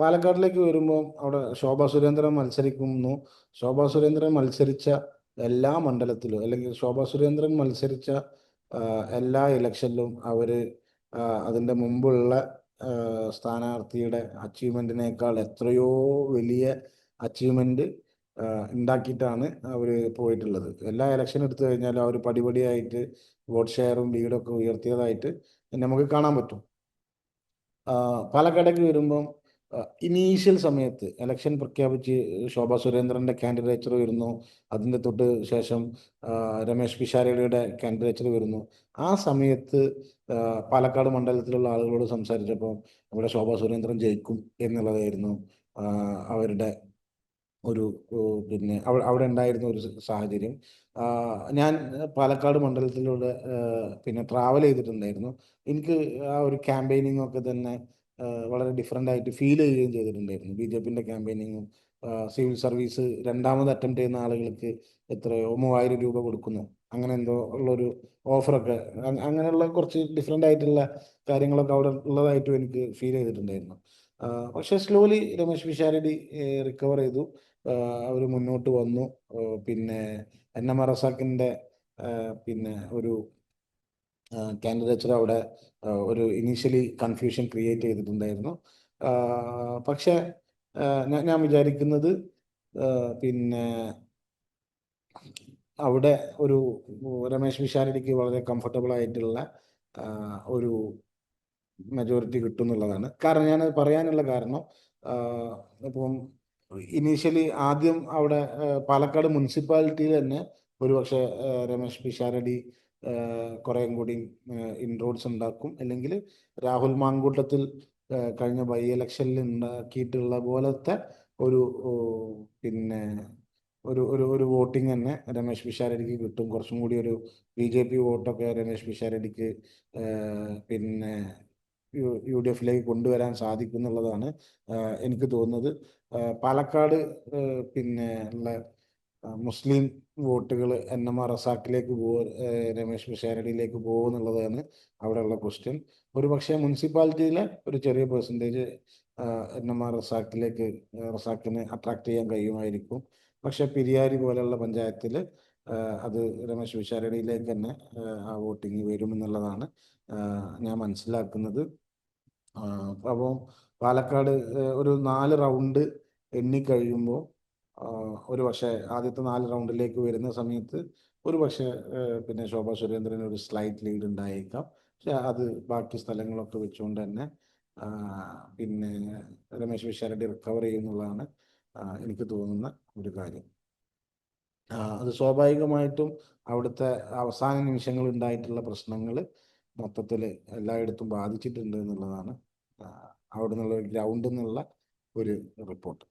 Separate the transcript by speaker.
Speaker 1: പാലക്കാടിലേക്ക് വരുമ്പോൾ അവിടെ ശോഭാ സുരേന്ദ്രൻ മത്സരിക്കുന്നു. ശോഭാ സുരേന്ദ്രൻ മത്സരിച്ച എല്ലാ മണ്ഡലത്തിലും, അല്ലെങ്കിൽ ശോഭാ സുരേന്ദ്രൻ മത്സരിച്ച എല്ലാ ഇലക്ഷനിലും അവർ അതിൻ്റെ മുമ്പുള്ള സ്ഥാനാർത്ഥിയുടെ അച്ചീവ്മെൻറ്റിനേക്കാൾ എത്രയോ വലിയ അച്ചീവ്മെൻറ്റ് ഉണ്ടാക്കിയിട്ടാണ് അവർ പോയിട്ടുള്ളത്. എല്ലാ ഇലക്ഷൻ എടുത്തു കഴിഞ്ഞാലും അവർ പടിപടിയായിട്ട് വോട്ട് ഷെയറും ലീഡൊക്കെ ഉയർത്തിയതായിട്ട് നമുക്ക് കാണാൻ പറ്റും. പാലക്കാടേക്ക് വരുമ്പം ഇനീഷ്യൽ സമയത്ത് ഇലക്ഷൻ പ്രഖ്യാപിച്ച് ശോഭാ സുരേന്ദ്രൻ്റെ കാൻഡിഡേച്ചർ വരുന്നു. അതിൻ്റെ തൊട്ട് ശേഷം രമേശ് പിഷാരടിയുടെ കാൻഡിഡേച്ചർ വരുന്നു. ആ സമയത്ത് പാലക്കാട് മണ്ഡലത്തിലുള്ള ആളുകളോട് സംസാരിച്ചപ്പോൾ അവിടെ ശോഭാ സുരേന്ദ്രൻ ജയിക്കും എന്നുള്ളതായിരുന്നു അവരുടെ ഒരു പിന്നെ അവിടെ ഉണ്ടായിരുന്ന ഒരു സാഹചര്യം. ഞാൻ പാലക്കാട് മണ്ഡലത്തിലൂടെ പിന്നെ ട്രാവൽ ചെയ്തിട്ടുണ്ടായിരുന്നു. എനിക്ക് ആ ഒരു ക്യാമ്പയിനിങ് ഒക്കെ തന്നെ വളരെ ഡിഫറെൻ്റ് ആയിട്ട് ഫീൽ ചെയ്യുകയും ചെയ്തിട്ടുണ്ടായിരുന്നു. ബി ജെ പിൻ്റെ ക്യാമ്പയിനിങ്ങും സിവിൽ സർവീസ് രണ്ടാമത് അറ്റംപ്റ്റ് ചെയ്യുന്ന ആളുകൾക്ക് എത്രയോ 3000 രൂപ കൊടുക്കുന്നു, അങ്ങനെ എന്തോ ഉള്ളൊരു ഓഫറൊക്കെ, അങ്ങനെയുള്ള കുറച്ച് ഡിഫറെൻ്റ് ആയിട്ടുള്ള കാര്യങ്ങളൊക്കെ അവിടെ ഉള്ളതായിട്ടും എനിക്ക് ഫീൽ ചെയ്തിട്ടുണ്ടായിരുന്നു. പക്ഷേ സ്ലോലി രമേശ് പിഷാരടി റിക്കവർ ചെയ്തു. അവർ മുന്നോട്ട് വന്നു. പിന്നെ NM റസാക്കിൻ്റെ പിന്നെ ഒരു കാൻഡിഡേച്ചർ അവിടെ ഒരു ഇനീഷ്യലി കൺഫ്യൂഷൻ ക്രിയേറ്റ് ചെയ്തിട്ടുണ്ടായിരുന്നു. പക്ഷേ ഞാൻ വിചാരിക്കുന്നത് പിന്നെ അവിടെ ഒരു രമേശ് പിഷാരടിക്ക് വളരെ കംഫർട്ടബിൾ ആയിട്ടുള്ള ഒരു മെജോറിറ്റി കിട്ടും എന്നുള്ളതാണ്. കാരണം ഞാൻ പറയാനുള്ള കാരണം, ഇപ്പം ഇനീഷ്യലി ആദ്യം അവിടെ പാലക്കാട് മുനിസിപ്പാലിറ്റിയിൽ തന്നെ ഒരുപക്ഷെ രമേശ് പിഷാരടി കുറേയും കൂടി ഇൻറോഡ്സ് ഉണ്ടാക്കും, അല്ലെങ്കിൽ രാഹുൽ മാങ്കൂട്ടത്തിൽ കഴിഞ്ഞ ബൈ ഇലക്ഷനിൽ ഉണ്ടാക്കിയിട്ടുള്ള പോലത്തെ ഒരു പിന്നെ ഒരു ഒരു ഒരു വോട്ടിംഗ് തന്നെ രമേശ് പിഷാരടിക്ക് കിട്ടും. കുറച്ചും കൂടി ഒരു BJP വോട്ടൊക്കെ രമേശ് പിഷാരടിക്ക് പിന്നെ UDF-ലേക്ക് കൊണ്ടുവരാൻ സാധിക്കും എന്നുള്ളതാണ് എനിക്ക് തോന്നുന്നത്. പാലക്കാട് പിന്നെ ഉള്ള മുസ്ലിം വോട്ടുകൾ NM റസാക്കിലേക്ക് രമേശ് പിഷാരടിയിലേക്ക് പോകുമെന്നുള്ളതാണ് അവിടെയുള്ള ക്വസ്റ്റ്യൻ. ഒരു പക്ഷേ മുനിസിപ്പാലിറ്റിയിലെ ഒരു ചെറിയ പെർസെൻറ്റേജ് NM റസാക്കിന് അട്രാക്ട് ചെയ്യാൻ കഴിയുമായിരിക്കും. പക്ഷെ പെരിയാരി പോലെയുള്ള പഞ്ചായത്തിൽ അത് രമേശ് പിഷാരടിയിലേക്ക് തന്നെ ആ വോട്ടിങ് വരുമെന്നുള്ളതാണ് ഞാൻ മനസ്സിലാക്കുന്നത്. അപ്പോൾ പാലക്കാട് ഒരു 4 റൗണ്ട് എണ്ണിക്കഴിയുമ്പോൾ ഒരു പക്ഷേ ആദ്യത്തെ 4 റൗണ്ടിലേക്ക് വരുന്ന സമയത്ത് ഒരു പക്ഷേ പിന്നെ ശോഭാ സുരേന്ദ്രന് ഒരു സ്ലൈറ്റ് ലീഡ് ഉണ്ടായേക്കാം. പക്ഷെ അത് ബാക്കി സ്ഥലങ്ങളൊക്കെ വെച്ചുകൊണ്ട് തന്നെ പിന്നെ രമേശ് പിഷാരടി റിക്കവർ ചെയ്യുന്നുള്ളതാണ് എനിക്ക് തോന്നുന്ന ഒരു കാര്യം. അത് സ്വാഭാവികമായിട്ടും അവിടുത്തെ അവസാന നിമിഷങ്ങളിൽ ഉണ്ടായിട്ടുള്ള പ്രശ്നങ്ങൾ മൊത്തത്തിൽ എല്ലായിടത്തും ബാധിച്ചിട്ടുണ്ട് എന്നുള്ളതാണ് അവിടെ നിന്നുള്ള ഗ്രൗണ്ടിൽ നിന്നുള്ള ഒരു റിപ്പോർട്ട്.